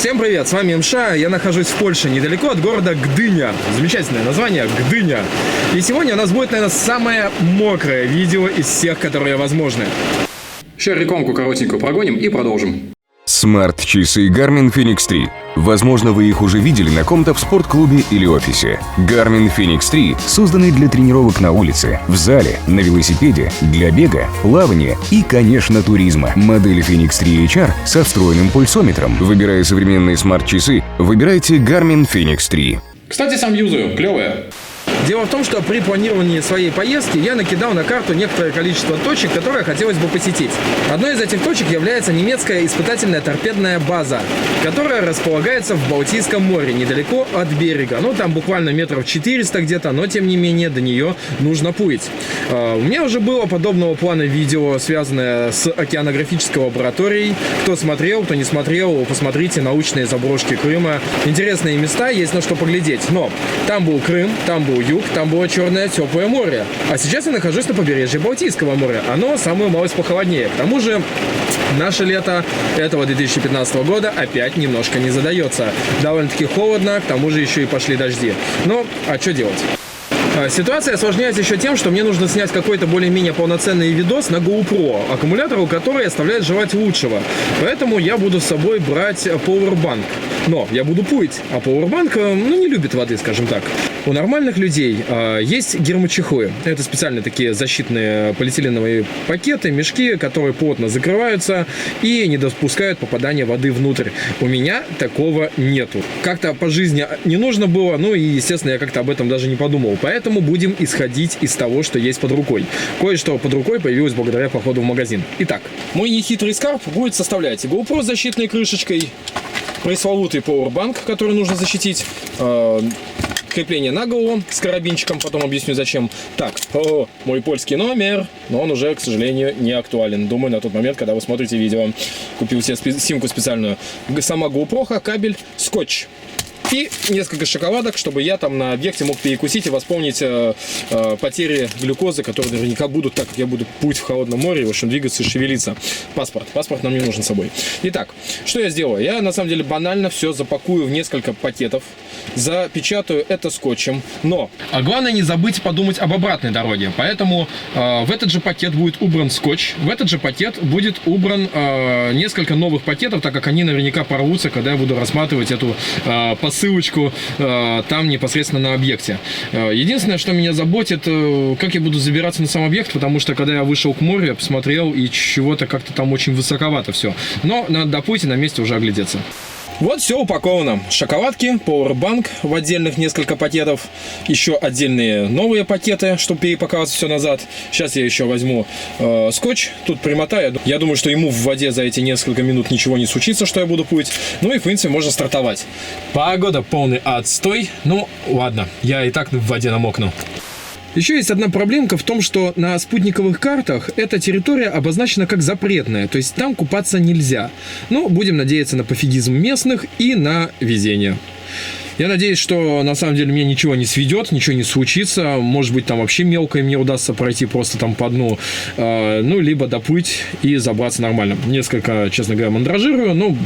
Всем привет, с вами МШ, я нахожусь в Польше, недалеко от города Гдыня. Замечательное название, Гдыня. И сегодня у нас будет, наверное, самое мокрое видео из всех, которые возможны. Сейчас рекламку коротенькую прогоним и продолжим. Смарт-часы Garmin Fenix 3. Возможно, вы их уже видели на ком-то в спортклубе или офисе. Garmin Fenix 3 созданы для тренировок на улице, в зале, на велосипеде, для бега, плавания и, конечно, туризма. Модель Fenix 3 HR со встроенным пульсометром. Выбирая современные смарт-часы, выбирайте Garmin Fenix 3. Кстати, сам юзаю, клевая. Дело в том, что при планировании своей поездки я накидал на карту некоторое количество точек, которые хотелось бы посетить. Одной из этих точек является немецкая испытательная торпедная база, которая располагается в Балтийском море, недалеко от берега. Ну, там буквально метров 400 где-то, но тем не менее до нее нужно плыть. У меня уже было подобного плана видео, связанное с океанографической лабораторией. Кто смотрел, кто не смотрел, посмотрите научные заброшки Крыма. Интересные места, есть на что поглядеть. Но там был Крым, там был юг, там было черное теплое море. А сейчас я нахожусь на побережье Балтийского моря. Оно самую малость похолоднее. К тому же наше лето этого 2015 года опять немножко не задается. Довольно-таки холодно, к тому же еще и пошли дожди. Но, а что делать? Ситуация осложняется еще тем, что мне нужно снять какой-то более-менее полноценный видос на GoPro, аккумулятору который оставляет желать лучшего. Поэтому я буду с собой брать Powerbank. Но я буду плыть, а Powerbank, не любит воды, скажем так. У нормальных людей есть гермочехлы. Это специальные такие защитные полиэтиленовые пакеты, мешки, которые плотно закрываются и не допускают попадания воды внутрь. У меня такого нету. Как-то по жизни не нужно было, и, естественно, я как-то об этом даже не подумал. Поэтому будем исходить из того, что есть под рукой. Кое-что под рукой появилось благодаря походу в магазин. Итак, мой нехитрый скарб будет составлять GoPro с защитной крышечкой, пресловутый Powerbank, который нужно защитить, крепление на голову с карабинчиком, потом объясню зачем. Так, мой польский номер, но он уже, к сожалению, не актуален. Думаю, на тот момент, когда вы смотрите видео. Купил себе симку специальную. Сама GoPro, кабель, скотч. И несколько шоколадок, чтобы я там на объекте мог перекусить и восполнить потери глюкозы, которые наверняка будут, так как я буду плыть в холодном море, в общем, двигаться и шевелиться. Паспорт нам не нужен с собой. Итак, что я сделаю? Я, на самом деле, банально все запакую в несколько пакетов, запечатаю это скотчем, но... А главное не забыть подумать об обратной дороге, поэтому в этот же пакет будет убран скотч, в этот же пакет будет убран несколько новых пакетов, так как они наверняка порвутся, когда я буду рассматривать эту ссылочку там непосредственно на объекте. Единственное, что меня заботит, как я буду забираться на сам объект, потому что когда я вышел к морю, я посмотрел, и чего-то как-то там очень высоковато все. Но надо доплыть и на месте уже оглядеться. Вот все упаковано. Шоколадки, Powerbank в отдельных несколько пакетов, еще отдельные новые пакеты, чтобы перепаковать все назад. Сейчас я еще возьму скотч, тут примотаю. Я думаю, что ему в воде за эти несколько минут ничего не случится, что я буду плыть. Ну и, в принципе, можно стартовать. Погода полный отстой. Ну, ладно, я и так в воде намокну. Еще есть одна проблемка в том, что на спутниковых картах эта территория обозначена как запретная, то есть там купаться нельзя. Но будем надеяться на пофигизм местных и на везение. Я надеюсь, что на самом деле мне ничего не сведет, ничего не случится. Может быть, там вообще мелкое мне удастся пройти просто там по дну. Либо доплыть и забраться нормально. Несколько, честно говоря, мандражирую,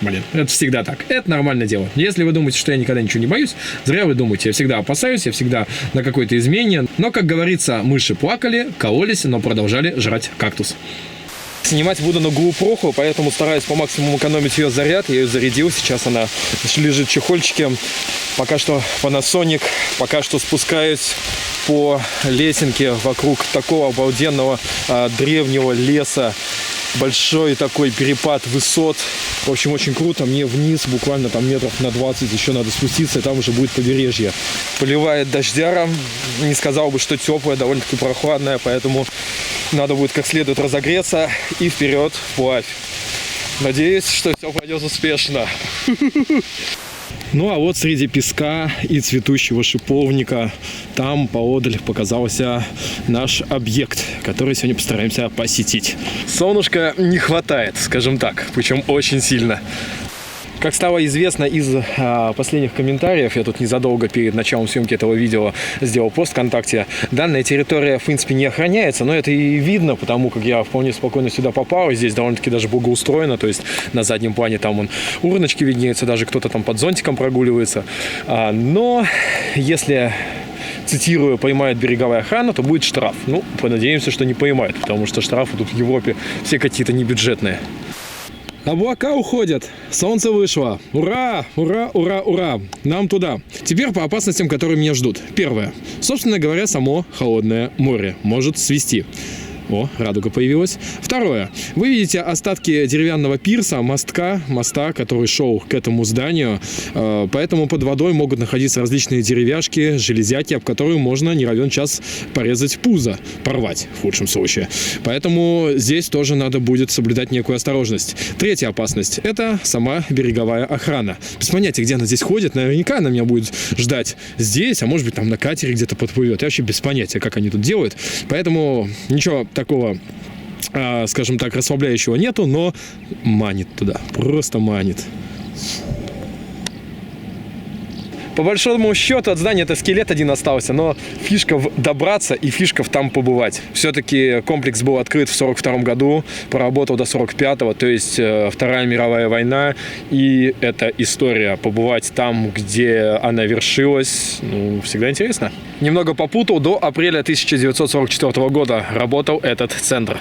Блин, это всегда так. Это нормальное дело. Если вы думаете, что я никогда ничего не боюсь, зря вы думаете. Я всегда опасаюсь, я всегда на какой-то измене. Но, как говорится, мыши плакали, кололись, но продолжали жрать кактус. Снимать буду на GoPro, поэтому стараюсь по максимуму экономить ее заряд. Я ее зарядил, сейчас она лежит в чехольчике. Пока что Panasonic, пока что спускаюсь по лесенке вокруг такого обалденного древнего леса. Большой такой перепад высот. В общем, очень круто. Мне вниз буквально там метров на 20 еще надо спуститься, и там уже будет побережье. Поливает дождяром. Не сказал бы, что теплое, довольно-таки прохладное, поэтому надо будет как следует разогреться и вперед вплавь. Надеюсь, что все пройдет успешно. Ну а вот среди песка и цветущего шиповника там поодаль показался наш объект, который сегодня постараемся посетить. Солнышка не хватает, скажем так, причем очень сильно. Как стало известно из последних комментариев, я тут незадолго перед началом съемки этого видео сделал пост ВКонтакте, данная территория, в принципе, не охраняется, но это и видно, потому как я вполне спокойно сюда попал, здесь довольно-таки даже благоустроено, то есть на заднем плане там урночки виднеются, даже кто-то там под зонтиком прогуливается, но если... цитирую, поймает береговая охрана, то будет штраф. Ну, понадеемся, что не поймает, потому что штрафы тут в Европе все какие-то небюджетные. Облака уходят, солнце вышло. Ура, ура, ура, ура. Нам туда. Теперь по опасностям, которые меня ждут. Первое. Собственно говоря, само холодное море может свести. О, радуга появилась. Второе. Вы видите остатки деревянного пирса, моста, который шел к этому зданию. Поэтому под водой могут находиться различные деревяшки, железяки, об которые можно не равен час порезать пузо, порвать в худшем случае. Поэтому здесь тоже надо будет соблюдать некую осторожность. Третья опасность – это сама береговая охрана. Без понятия, где она здесь ходит. Наверняка она меня будет ждать здесь, а может быть там на катере где-то подплывет. Я вообще без понятия, как они тут делают. Поэтому ничего такого, скажем так, расслабляющего нету, но манит туда, просто манит. По большому счету от здания это скелет один остался, но фишка в добраться и фишка в там побывать. Все-таки комплекс был открыт в 1942 году, проработал до 1945, то есть Вторая мировая война, и это история. Побывать там, где она вершилась, ну, всегда интересно. Немного попутал, до апреля 1944 года работал этот центр.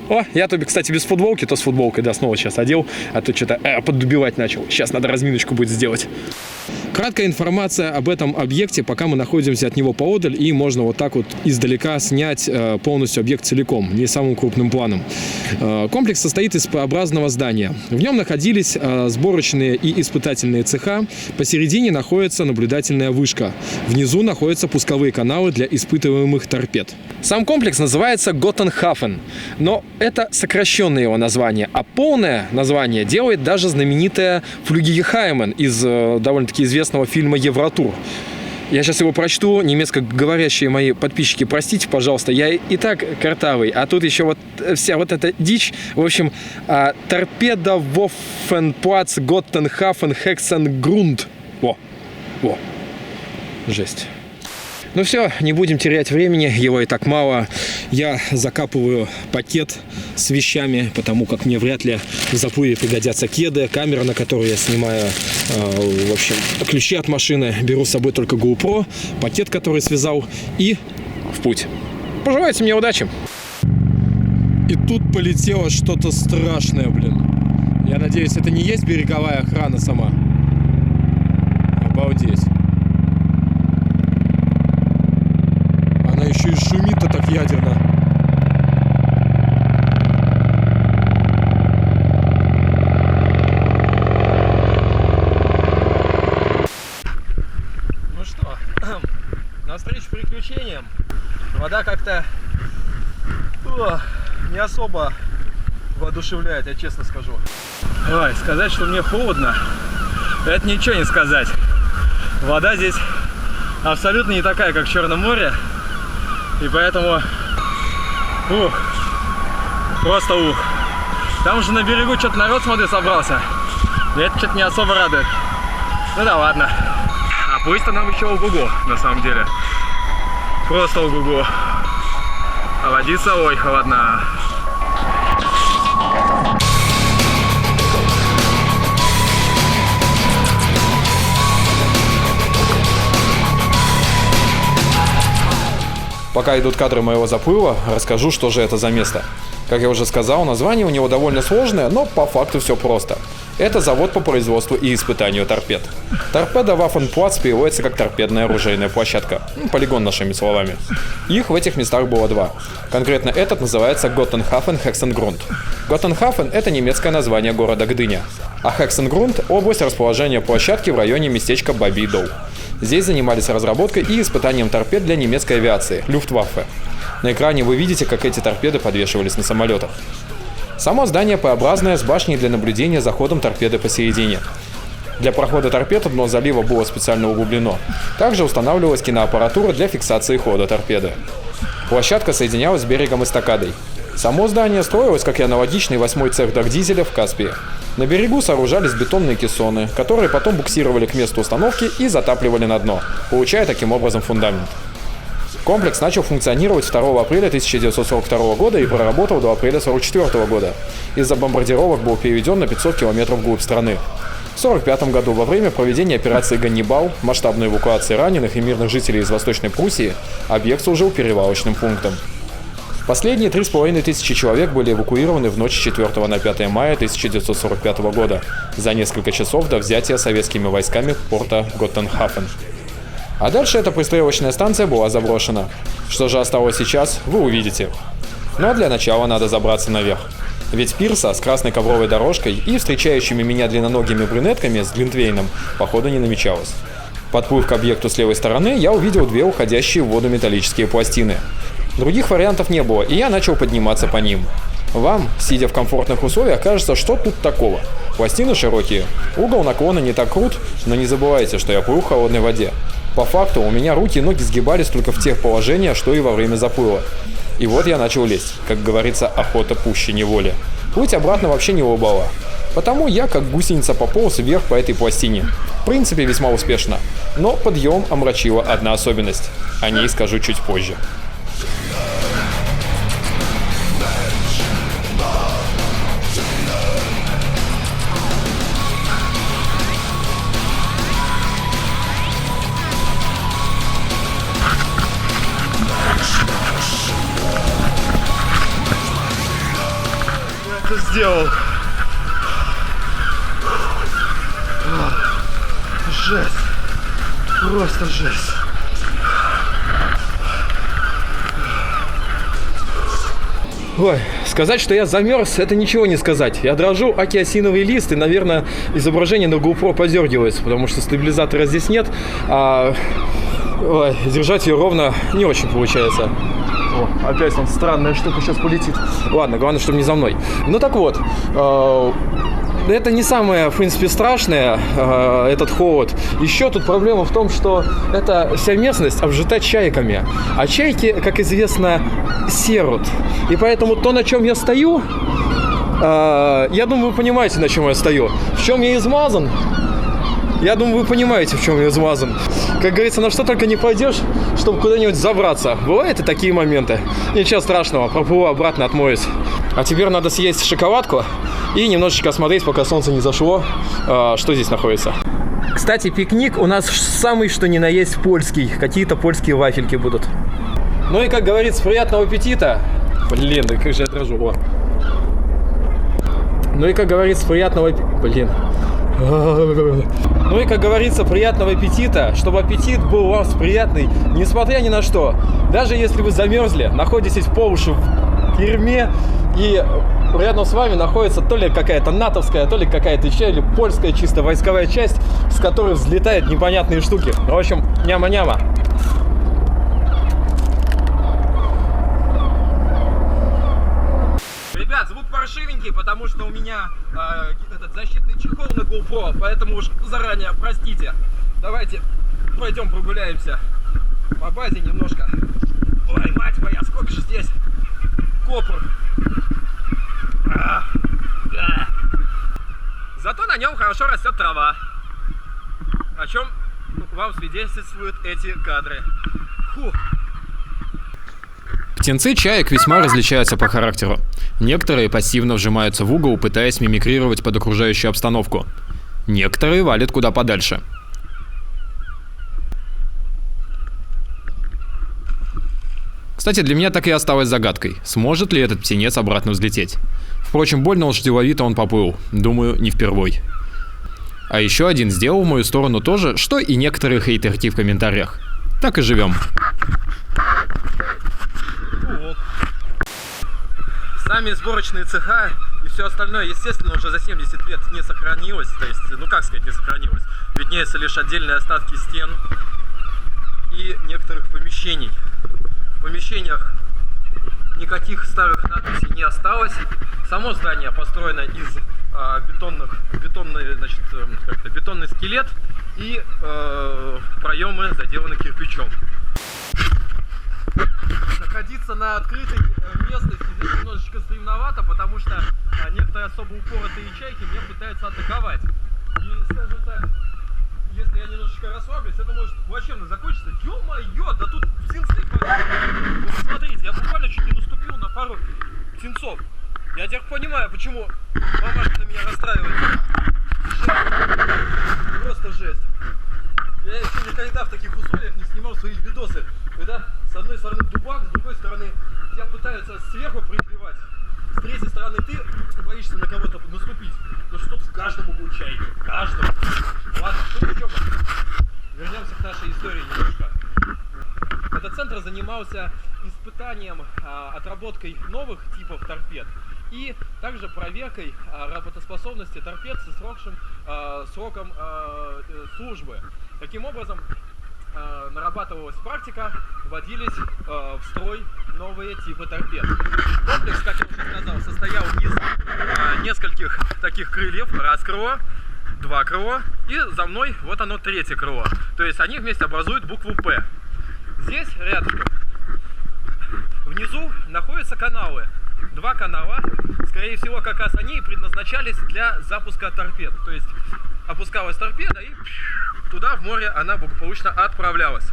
О, я тут, кстати, без футболки, то с футболкой, да, снова сейчас одел, а то что-то поддубивать начал. Сейчас надо разминочку будет сделать. Краткая информация об этом объекте, пока мы находимся от него поодаль, и можно вот так вот издалека снять полностью объект целиком, не самым крупным планом. Комплекс состоит из П-образного здания. В нем находились сборочные и испытательные цеха, посередине находится наблюдательная вышка, внизу находятся пусковые каналы для испытываемых торпед. Сам комплекс называется Готенхафен, но это сокращенное его название, а полное название делает даже знаменитая Флюгегехаймен из довольно-таки известного фильма «Евротур». Я сейчас его прочту, немецкоговорящие мои подписчики, простите, пожалуйста, я и так картавый, а тут еще вот вся вот эта дичь. В общем, торпеда Воффенплац Готтенхафен Хексенгрунд. Во, жесть. Ну все, не будем терять времени, его и так мало. Я закапываю пакет с вещами, потому как мне вряд ли в заплыве пригодятся кеды, камера, на которую я снимаю, в общем, ключи от машины. Беру с собой только GoPro, пакет, который связал, и в путь. Пожелайте мне удачи. И тут полетело что-то страшное, блин. Я надеюсь, это не есть береговая охрана сама. Обалдеть. Еще и шумит-то так ядерно. Ну что, навстречу приключениям. Вода как-то не особо воодушевляет, я честно скажу. Ой, сказать, что мне холодно, это ничего не сказать. Вода здесь абсолютно не такая, как в Черном море. И поэтому, просто ух. Там уже на берегу что-то народ, смотри, собрался. И это что-то не особо радует. Ну да ладно. А пусть-то нам еще ого-го, на самом деле. Просто ого-го. А водица, ой, холодна. Пока идут кадры моего заплыва, расскажу, что же это за место. Как я уже сказал, название у него довольно сложное, но по факту все просто. Это завод по производству и испытанию торпед. Торпеда Waffenplatz переводится как торпедная оружейная площадка. Полигон, нашими словами. Их в этих местах было два. Конкретно этот называется Готенхафен Хексенгрунд. Готенхафен – это немецкое название города Гдыня. А Хексенгрунд – область расположения площадки в районе местечка Бабий Дол. Здесь занимались разработкой и испытанием торпед для немецкой авиации, Люфтваффе. На экране вы видите, как эти торпеды подвешивались на самолетах. Само здание П-образное с башней для наблюдения за ходом торпеды посередине. Для прохода торпед дно залива было специально углублено. Также устанавливалась киноаппаратура для фиксации хода торпеды. Площадка соединялась с берегом эстакадой. Само здание строилось как и аналогичный 8-й цех Дагдизеля в Каспии. На берегу сооружались бетонные кессоны, которые потом буксировали к месту установки и затапливали на дно, получая таким образом фундамент. Комплекс начал функционировать 2 апреля 1942 года и проработал до апреля 1944 года. Из-за бомбардировок был переведен на 500 километров вглубь страны. В 1945 году во время проведения операции «Ганнибал», масштабной эвакуации раненых и мирных жителей из Восточной Пруссии, объект служил перевалочным пунктом. Последние 3500 человек были эвакуированы в ночь с 4 на 5 мая 1945 года, за несколько часов до взятия советскими войсками порта Готтенхафен. А дальше эта пристрелочная станция была заброшена. Что же осталось сейчас, вы увидите. Но для начала надо забраться наверх. Ведь пирса с красной ковровой дорожкой и встречающими меня длинноногими брюнетками с глинтвейном походу не намечалось. Подплыв к объекту с левой стороны, я увидел 2 уходящие в воду металлические пластины. Других вариантов не было, и я начал подниматься по ним. Вам, сидя в комфортных условиях, кажется, что тут такого. Пластины широкие, угол наклона не так крут, но не забывайте, что я плыл в холодной воде. По факту у меня руки и ноги сгибались только в тех положениях, что и во время заплыва. И вот я начал лезть, как говорится, охота пуще неволи. Плыть обратно вообще не улыбало. Потому я, как гусеница, пополз вверх по этой пластине. В принципе, весьма успешно. Но подъем омрачила одна особенность. О ней скажу чуть позже. Сделал. Жесть. Просто жесть. Ой, сказать, что я замерз, это ничего не сказать. Я дрожу, аки осиновый лист, и, наверное, изображение на GoPro подергивается, потому что стабилизатора здесь нет, а держать ее ровно не очень получается. О, опять там странная штука сейчас полетит. Ладно, главное, чтобы не за мной. Ну так вот, это не самое, в принципе, страшное, этот холод. Еще тут проблема в том, что эта вся местность обжита чайками. А чайки, как известно, серут. И поэтому то, на чем я стою, я думаю, вы понимаете, на чем я стою. В чем я измазан? Я думаю, вы понимаете, в чем я измазан. Как говорится, на что только не пойдешь, чтобы куда-нибудь забраться. Бывают и такие моменты. Ничего страшного, проплыву обратно, отмоюсь. А теперь надо съесть шоколадку и немножечко осмотреть, пока солнце не зашло, что здесь находится. Кстати, пикник у нас самый что ни на есть польский. Какие-то польские вафельки будут. Ну и, как говорится, приятного аппетита. Блин, да как же я дрожу. О. Ну и, как говорится, приятного... Блин. Ну и, как говорится, приятного аппетита, чтобы аппетит был у вас приятный, несмотря ни на что. Даже если вы замерзли, находитесь по уши в тюрьме, и рядом с вами находится то ли какая-то натовская, то ли какая-то еще, или польская чисто войсковая часть, с которой взлетают непонятные штуки. В общем, няма-няма. Ребят, звук паршивенький, потому что у меня этот защитный чехол на GoPro, поэтому уж заранее простите. Давайте пойдем прогуляемся по базе немножко. Ой, мать моя, сколько же здесь копр. Зато на нем хорошо растет трава, о чем вам свидетельствуют эти кадры. Фух. Птенцы чаек весьма различаются по характеру. Некоторые пассивно вжимаются в угол, пытаясь мимикрировать под окружающую обстановку. Некоторые валят куда подальше. Кстати, для меня так и осталось загадкой, сможет ли этот птенец обратно взлететь. Впрочем, больно уж деловито он поплыл, думаю, не впервой. А еще один сделал в мою сторону то же, что и некоторые хейтерки в комментариях. Так и живем. Сами сборочные цеха и все остальное, естественно, уже за 70 лет не сохранилось. То есть, ну как сказать, не сохранилось. Виднеются лишь отдельные остатки стен и некоторых помещений. В помещениях никаких старых надписей не осталось. Само здание построено из бетонный скелет, и проемы заделаны кирпичом. находиться на открытой местности здесь немножечко стремновато, потому что некоторые особо упоротые чайки меня пытаются атаковать. И, скажем так, если я немножечко расслаблюсь, это может плачевно закончиться. Ё-моё, да тут птенцы. Вы посмотрите, я буквально чуть не наступил на пару птенцов. Я теперь понимаю, почему мамаша на меня расстраивается. Жесть. Просто жесть. Я еще никогда в таких условиях не снимал свои видосы. Когда с одной стороны дубак, с другой стороны тебя пытаются сверху приклевать. С третьей стороны ты боишься на кого-то наступить. Но что тут в каждом углу чайки. В каждом. Ладно, что еще? Вернемся к нашей истории немножко. Этот центр занимался испытанием, отработкой новых типов торпед и также проверкой работоспособности торпед со сроком службы. Таким образом, нарабатывалась практика, вводились в строй новые типы торпед. Комплекс, как я уже сказал, состоял из нескольких таких крыльев. Раз крыло, два крыла и за мной вот оно третье крыло. То есть они вместе образуют букву П. Здесь рядышком внизу находятся каналы. Два канала, скорее всего, как раз они предназначались для запуска торпед. То есть опускалась торпеда и туда, в море, она благополучно отправлялась.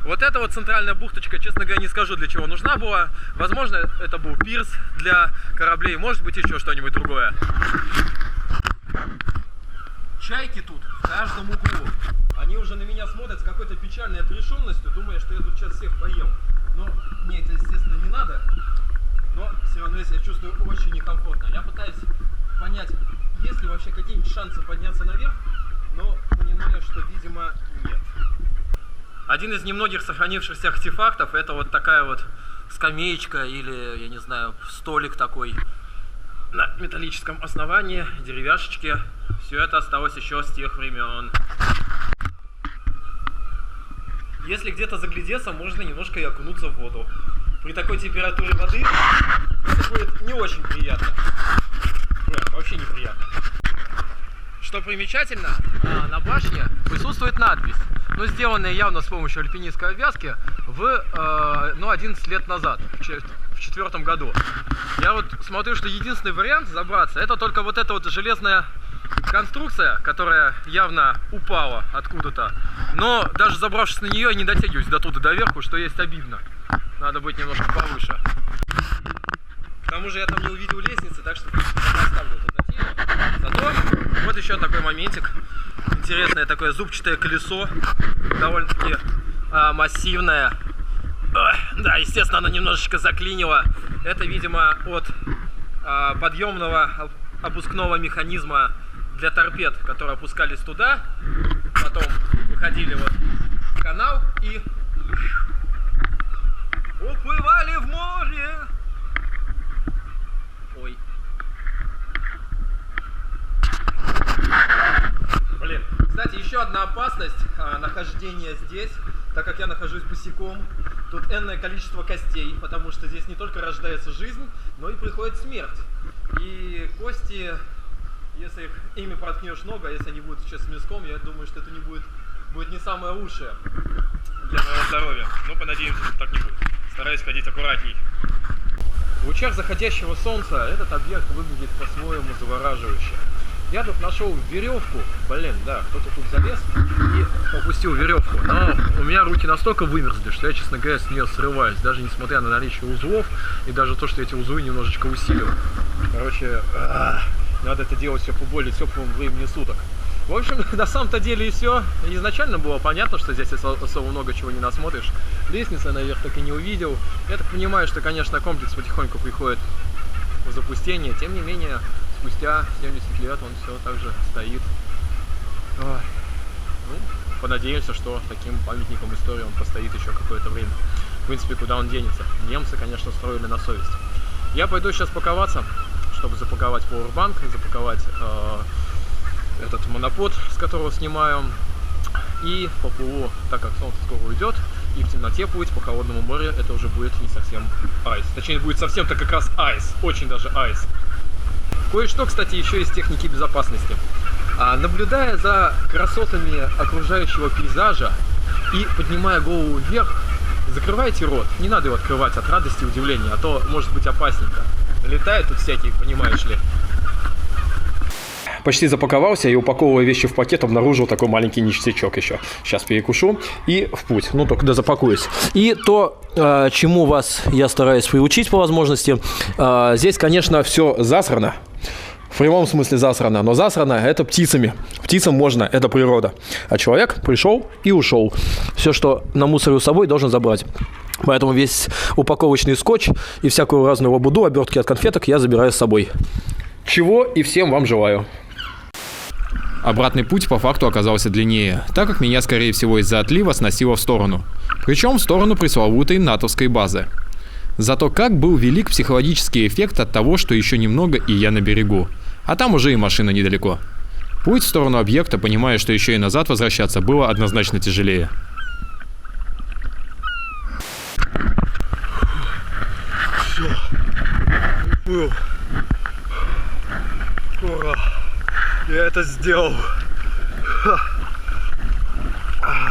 Вот эта вот центральная бухточка, честно говоря, не скажу, для чего нужна была. Возможно, это был пирс для кораблей, может быть, еще что-нибудь другое. Чайки тут в каждом углу. Они уже на меня смотрят с какой-то печальной отрешенностью, думая, что я тут сейчас всех поем. Но мне это, естественно, не надо. Но все равно я себя чувствую очень некомфортно. Я пытаюсь понять, есть ли вообще какие-нибудь шансы подняться наверх, но понимаю, что, видимо, нет. Один из немногих сохранившихся артефактов — это вот такая вот скамеечка или, я не знаю, столик такой на металлическом основании, деревяшечки. Все это осталось еще с тех времен. Если где-то заглядеться, можно немножко и окунуться в воду. При такой температуре воды это будет не очень приятно. Вообще неприятно. Что примечательно, на башне присутствует надпись, но сделанная явно с помощью альпинистской обвязки в 11 лет назад, в 2004 году. Я вот смотрю, что единственный вариант забраться — это только вот эта вот железная конструкция, которая явно упала откуда-то. Но даже забравшись на нее, я не дотягиваюсь до туда, доверху, что есть обидно. Надо быть немножко повыше. К тому же я там не увидел лестницы, так что оставлю эту затею. Зато вот еще такой моментик. Интересное такое зубчатое колесо. Довольно-таки массивное. Да, естественно, оно немножечко заклинило. Это, видимо, от подъемного опускного механизма для торпед, которые опускались туда, потом выходили вот в канал и уплывали в море. Ой. Блин. Кстати, еще одна опасность нахождения здесь, так как я нахожусь босиком. Тут энное количество костей, потому что здесь не только рождается жизнь, но и приходит смерть. И кости, если ими проткнешь ногу, а если они будут сейчас с мяском, я думаю, что это не будет не самое лучшее для моего здоровья. Но понадеемся, что так не будет. Стараюсь ходить аккуратней. В лучах заходящего солнца этот объект выглядит по-своему завораживающе. Я тут нашел веревку, блин, да, кто-то тут залез и опустил веревку, но у меня руки настолько вымерзли, что я, честно говоря, с нее срываюсь, даже несмотря на наличие узлов и даже то, что эти узлы немножечко усиливают. Короче, надо это делать все по более теплому времени суток. В общем, на самом-то деле и все. Изначально было понятно, что здесь особо много чего не насмотришь. Лестницы наверх так и не увидел. Я так понимаю, что, конечно, комплекс потихоньку приходит в запустение. Тем не менее, спустя 70 лет он все так же стоит. Ой. Ну, понадеемся, что таким памятником истории он постоит еще какое-то время. В принципе, куда он денется. Немцы, конечно, строили на совесть. Я пойду сейчас паковаться, чтобы запаковать пауэрбанк, запаковать этот монопод, с которого снимаю, и поплыву, так как солнце скоро уйдет, и в темноте плыть по холодному морю, это уже будет не совсем айс. Точнее, будет совсем-то как раз айс, очень даже айс. Кое-что, кстати, еще из техники безопасности. Наблюдая за красотами окружающего пейзажа и поднимая голову вверх, закрывайте рот. Не надо его открывать от радости и удивления, а то может быть опасненько. Летают тут всякие, понимаешь ли. Почти запаковался и, упаковывая вещи в пакет, обнаружил такой маленький ништячок еще. Сейчас перекушу и в путь. Ну, только дозапакуюсь. И то, чему вас я стараюсь приучить по возможности, здесь, конечно, все засрано. В прямом смысле засрано. Но засрано – это птицами. Птицам можно, это природа. А человек пришел и ушел. Все, что намусорил с собой, должен забрать. Поэтому весь упаковочный скотч и всякую разную лабуду, обертки от конфеток я забираю с собой. Чего и всем вам желаю. Обратный путь по факту оказался длиннее, так как меня, скорее всего, из-за отлива сносило в сторону. Причем в сторону пресловутой натовской базы. Зато как был велик психологический эффект от того, что еще немного и я на берегу. А там уже и машина недалеко. Путь в сторону объекта, понимая, что еще и назад возвращаться, было однозначно тяжелее. Все. Был. Ура. Я это сделал.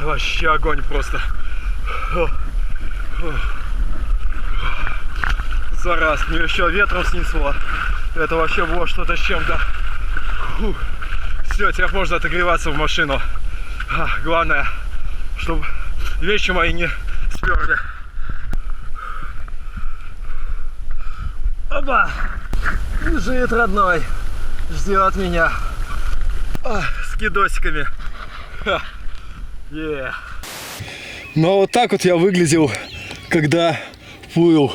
Вообще огонь просто. Зараз, мне еще ветром снесло. Это вообще было что-то с чем-то. Все, теперь можно отогреваться в машину. Главное, чтобы вещи мои не сперли. Опа! Лежит родной. Ждет меня. С кидосиками. Ну вот так вот я выглядел, когда плыл.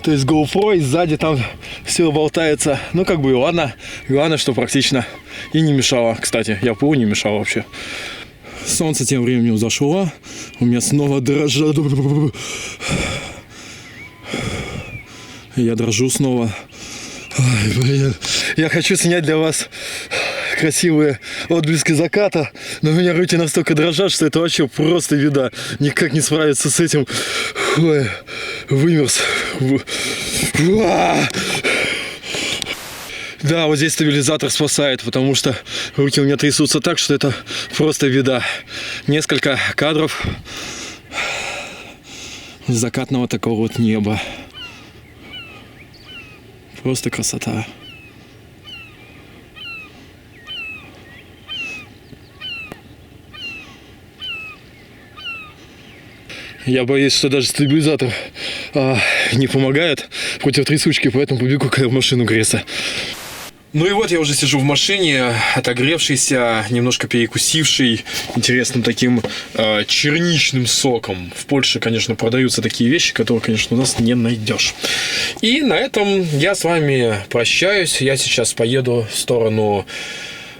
То есть GoPro, и сзади там все болтается. Ну как бы и ладно. Главное, что практично. И не мешало, кстати. Я плыл, не мешал вообще. Солнце тем временем зашло. У меня снова дрожат. Я дрожу снова. Ой, блин. Я хочу снять для вас красивые отблески заката, но у меня руки настолько дрожат, что это вообще просто беда. Никак не справиться с этим. Ой, вымерз. Да, вот здесь стабилизатор спасает, потому что руки у меня трясутся так, что это просто беда. Несколько кадров закатного такого вот неба. Просто красота. Я боюсь, что даже стабилизатор не помогает против трясучки, поэтому побегу в машину греться. Ну и вот я уже сижу в машине, отогревшийся, немножко перекусивший интересным таким черничным соком. В Польше, конечно, продаются такие вещи, которые, конечно, у нас не найдешь. И на этом я с вами прощаюсь. Я сейчас поеду в сторону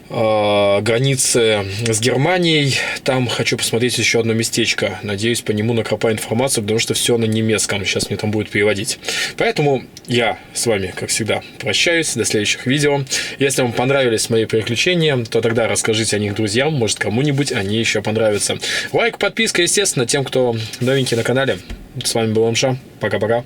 границы с Германией. Там хочу посмотреть еще одно местечко. Надеюсь, по нему накопаю информацию, потому что все на немецком. Сейчас мне там будет переводить. Поэтому я с вами, как всегда, прощаюсь. До следующих видео. Если вам понравились мои приключения, то тогда расскажите о них друзьям. Может, кому-нибудь они еще понравятся. Лайк, подписка, естественно, тем, кто новенький на канале. С вами был МШ. Пока-пока.